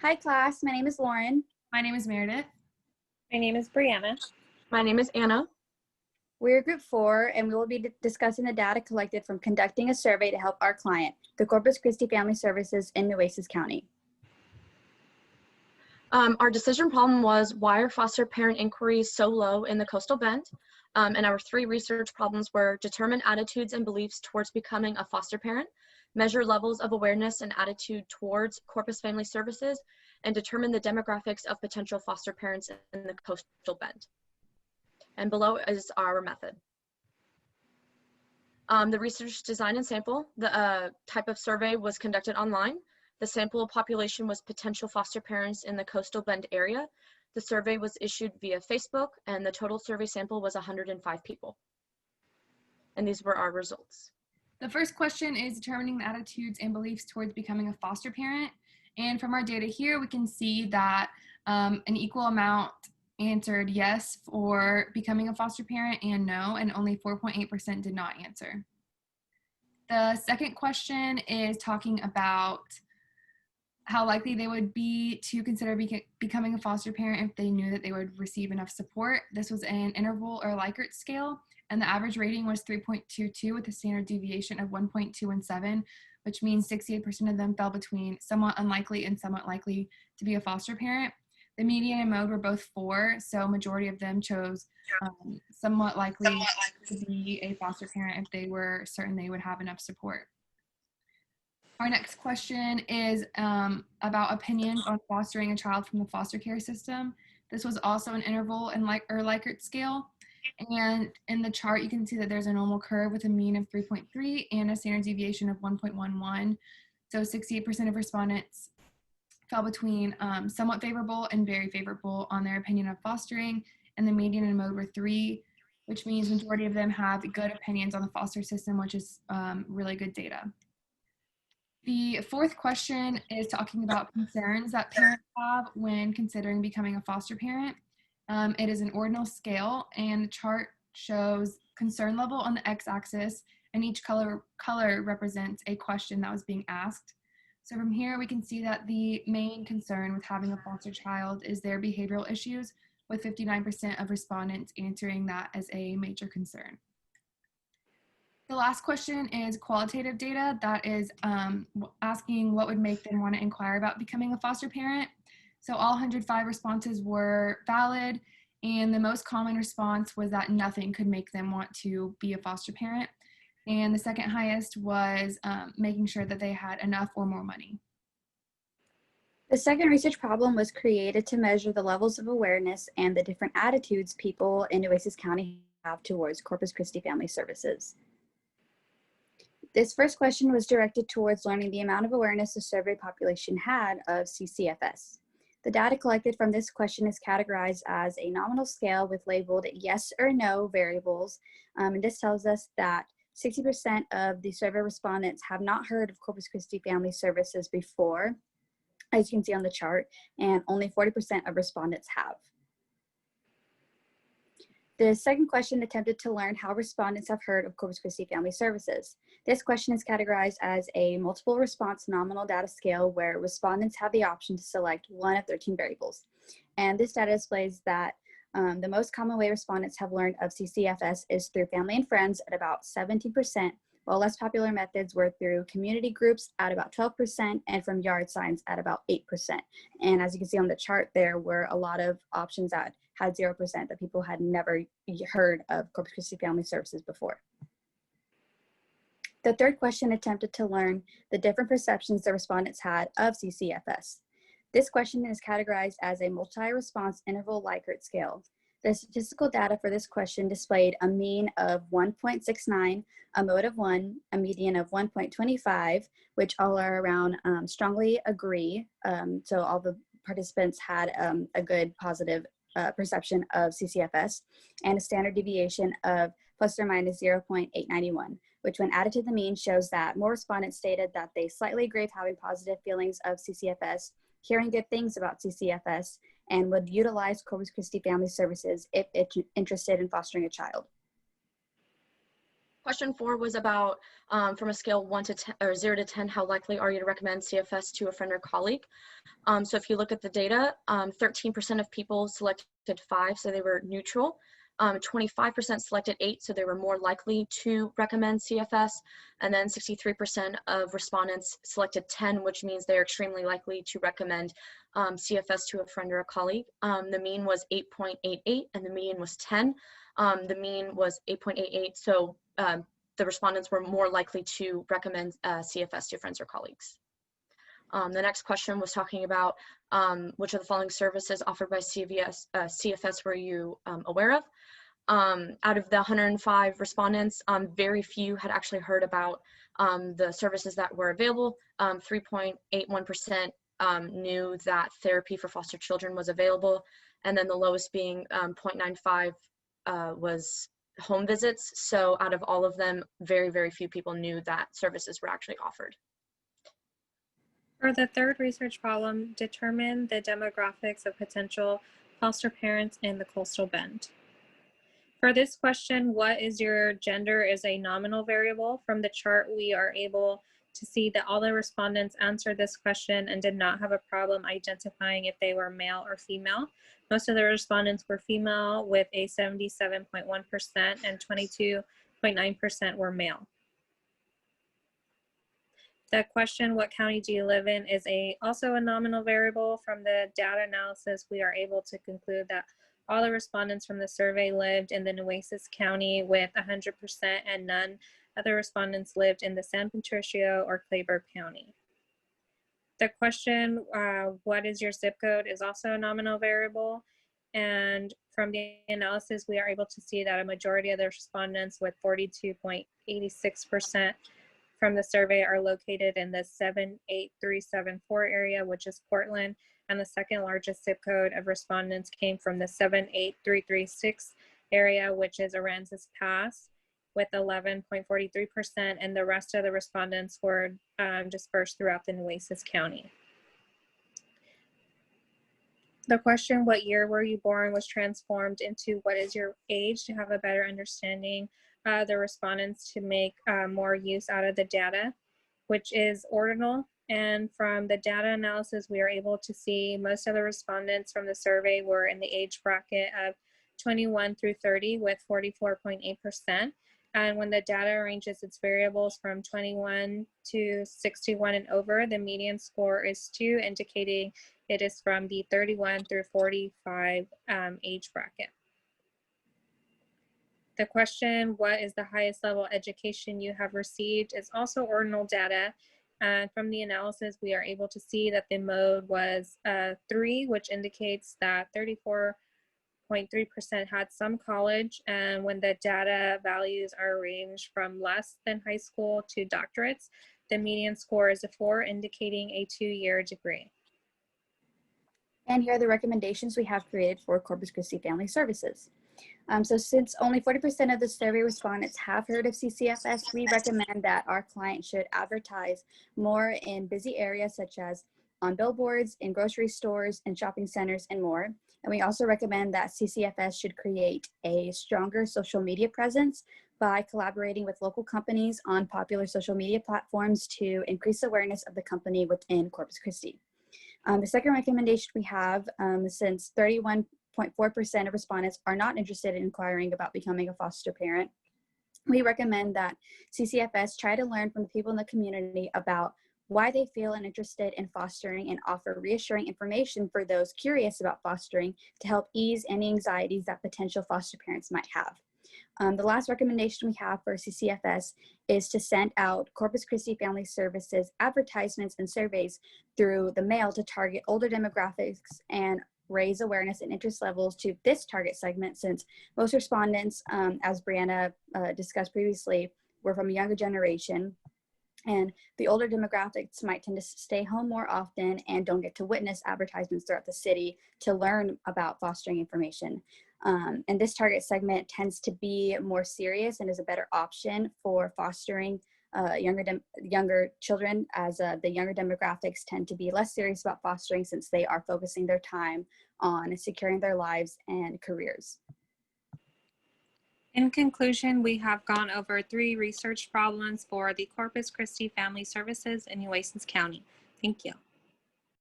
Hi class, my name is Lauren. My name is Meredith. My name is Brianna. My name is Anna. We're group 4 and we will be discussing the data collected from conducting a survey to help our client, the Corpus Christi Family Services in Nueces County. Our decision problem was, why are foster parent inquiries so low in the Coastal Bend? And our 3 research problems were: determine attitudes and beliefs towards becoming a foster parent, measure levels of awareness and attitude towards Corpus Family Services, and determine the demographics of potential foster parents in the Coastal Bend. And below is our method. The research design and sample. The type of survey was conducted online. The sample population was potential foster parents in the Coastal Bend area. The survey was issued via Facebook, and the total survey sample was 105 people. And these were our results. The first question is determining the attitudes and beliefs towards becoming a foster parent. And from our data here, we can see that an equal amount answered yes for becoming a foster parent and no, and only 4.8% did not answer. The second question is talking about how likely they would be to consider becoming a foster parent if they knew that they would receive enough support. This was an interval or Likert scale, and the average rating was 3.22 with a standard deviation of 1.217, which means 68% of them fell between somewhat unlikely and somewhat likely to be a foster parent. The median and mode were both 4, so majority of them chose somewhat likely to be a foster parent if they were certain they would have enough support. Our next question is about opinions on fostering a child from the foster care system. This was also an interval and Likert scale. And in the chart, you can see that there's a normal curve with a mean of 3.3 and a standard deviation of 1.11. So 68% of respondents fell between somewhat favorable and very favorable on their opinion of fostering, and the median and mode were 3, which means majority of them have good opinions on the foster system, which is really good data. The fourth question is talking about concerns that parents have when considering becoming a foster parent. It is an ordinal scale, and the chart shows concern level on the x-axis, and each color represents a question that was being asked. So from here, we can see that the main concern with having a foster child is their behavioral issues, with 59% of respondents answering that as a major concern. The last question is qualitative data. That is asking what would make them want to inquire about becoming a foster parent. So all 105 responses were valid, and the most common response was that nothing could make them want to be a foster parent. And the second highest was making sure that they had enough or more money. The second research problem was created to measure the levels of awareness and the different attitudes people in Nueces County have towards Corpus Christi Family Services. This first question was directed towards learning the amount of awareness the survey population had of Ccfs. The data collected from this question is categorized as a nominal scale with labeled yes or no variables. And this tells us that 60% of the survey respondents have not heard of Corpus Christi Family Services before, as you can see on the chart, and only 40% of respondents have. The second question attempted to learn how respondents have heard of Corpus Christi Family Services. This question is categorized as a multiple response nominal data scale where respondents have the option to select one of 13 variables. And this data displays that the most common way respondents have learned of Ccfs is through family and friends at about 17%, while less popular methods were through community groups at about 12% and from yard signs at about 8%. And as you can see on the chart, there were a lot of options that had 0% that people had never heard of Corpus Christi Family Services before. The third question attempted to learn the different perceptions the respondents had of Ccfs. This question is categorized as a multi-response interval Likert scale. The statistical data for this question displayed a mean of 1.69, a mode of 1, a median of 1.25, which all are around strongly agree. So all the participants had a good positive perception of Ccfs, and a standard deviation of plus or minus 0.891, which when added to the mean shows that more respondents stated that they slightly agree with having positive feelings of Ccfs, hearing good things about Ccfs, and would utilize Corpus Christi Family Services if interested in fostering a child. Question 4 was about from a scale 1 to 10 or 0 to 10, how likely are you to recommend CFS to a friend or colleague? So if you look at the data, 13% of people selected 5, so they were neutral. 25% selected 8, so they were more likely to recommend CFS. And then 63% of respondents selected 10, which means they're extremely likely to recommend CFS to a friend or a colleague. The mean was 8.88 and the median was 10. The mean was 8.88, so the respondents were more likely to recommend CFS to friends or colleagues. The next question was talking about which of the following services offered by CFS were you aware of? Out of the 105 respondents, very few had actually heard about the services that were available. 3.81% knew that therapy for foster children was available, and then the lowest being 0.95 was home visits. So out of all of them, very, very few people knew that services were actually offered. For the third research problem, determine the demographics of potential foster parents in the Coastal Bend. For this question, what is your gender is a nominal variable. From the chart, we are able to see that all the respondents answered this question and did not have a problem identifying if they were male or female. Most of the respondents were female with a 77.1% and 22.9% were male. The question, what county do you live in, is also a nominal variable. From the data analysis, we are able to conclude that all the respondents from the survey lived in the Nueces County with 100%, and none of the respondents lived in the San Patricio or Clayburgh County. The question, what is your zip code, is also a nominal variable. And from the analysis, we are able to see that a majority of the respondents with 42.86% from the survey are located in the 78374 area, which is Portland, and the second largest zip code of respondents came from the 78336 area, which is Aransas Pass, with 11.43%, and the rest of the respondents were dispersed throughout the Nueces County. The question, what year were you born, was transformed into what is your age, to have a better understanding the respondents, to make more use out of the data, which is ordinal. And from the data analysis, we are able to see most of the respondents from the survey were in the age bracket of 21 through 30 with 44.8%. And when the data arranges its variables from 21 to 61 and over, the median score is 2, indicating it is from the 31 through 45 age bracket. The question, what is the highest level education you have received, is also ordinal data. From the analysis, we are able to see that the mode was 3, which indicates that 34.3% had some college. And when the data values are arranged from less than high school to doctorates, the median score is a 4, indicating a 2-year degree. And here are the recommendations we have created for Corpus Christi Family Services. So since only 40% of the survey respondents have heard of CCFS, we recommend that our client should advertise more in busy areas such as on billboards, in grocery stores, and shopping centers, and more. And we also recommend that CCFS should create a stronger social media presence by collaborating with local companies on popular social media platforms to increase awareness of the company within Corpus Christi. The second recommendation we have, since 31.4% of respondents are not interested in inquiring about becoming a foster parent, we recommend that CCFS try to learn from the people in the community about why they feel and interested in fostering, and offer reassuring information for those curious about fostering to help ease any anxieties that potential foster parents might have. The last recommendation we have for CCFS is to send out Corpus Christi Family Services advertisements and surveys through the mail to target older demographics and raise awareness and interest levels to this target segment, since most respondents, as Brianna discussed previously, were from a younger generation. And the older demographics might tend to stay home more often and don't get to witness advertisements throughout the city to learn about fostering information. And this target segment tends to be more serious and is a better option for fostering younger children, as the younger demographics tend to be less serious about fostering since they are focusing their time on securing their lives and careers. In conclusion, we have gone over 3 research problems for the Corpus Christi Family Services in Nueces County. Thank you.